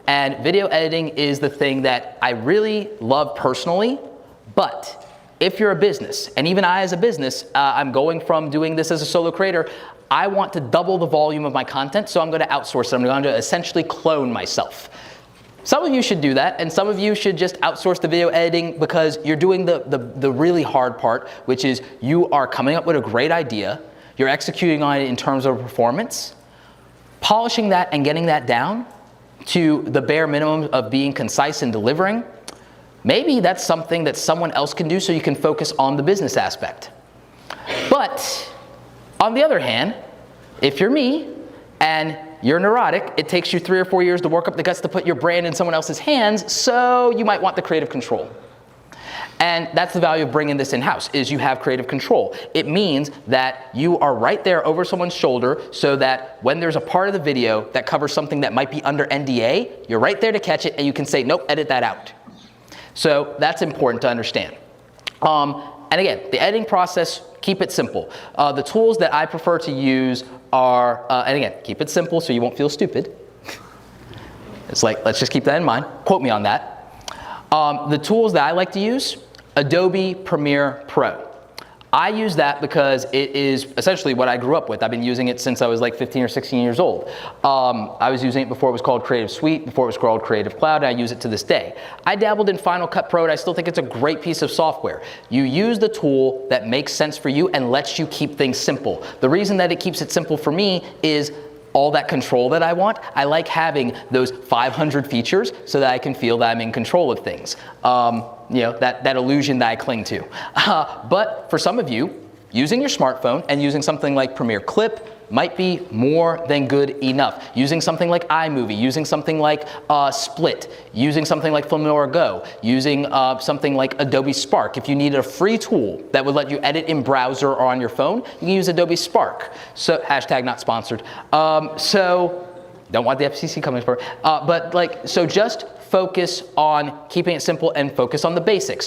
And video editing is the thing that I really love personally, but if you're a business, and even I as a business, I'm going from doing this as a solo creator, I want to double the volume of my content, so I'm going to outsource it. I'm going to essentially clone myself. Some of you should do that, and some of you should just outsource the video editing because you're doing the really hard part, which is you are coming up with a great idea, you're executing on it in terms of performance, polishing that and getting that down to the bare minimum of being concise and delivering. Maybe that's something that someone else can do so you can focus on the business aspect. But on the other hand, if you're me and you're neurotic, it takes you 3 or 4 years to work up the guts to put your brand in someone else's hands, so you might want the creative control. And that's the value of bringing this in-house, is you have creative control. It means that you are right there over someone's shoulder so that when there's a part of the video that covers something that might be under NDA, you're right there to catch it and you can say, nope, edit that out. So that's important to understand. And again, the editing process, keep it simple. The tools that I prefer to use are, and again, keep it simple so you won't feel stupid. It's like, let's just keep that in mind. Quote me on that. The tools that I like to use, Adobe Premiere Pro. I use that because it is essentially what I grew up with. I've been using it since I was like 15 or 16 years old. I was using it before it was called Creative Suite, before it was called Creative Cloud, and I use it to this day. I dabbled in Final Cut Pro, and I still think it's a great piece of software. You use the tool that makes sense for you and lets you keep things simple. The reason that it keeps it simple for me is all that control that I want. I like having those 500 features so that I can feel that I'm in control of things. You know, that illusion that I cling to. But for some of you, using your smartphone and using something like Premiere Clip might be more than good enough. Using something like iMovie, using something like Split, using something like Filmora Go, using something like Adobe Spark. If you needed a free tool that would let you edit in browser or on your phone, you can use Adobe Spark. So, hashtag not sponsored. So, don't want the FCC coming for it. But like, so just focus on keeping it simple and focus on the basics.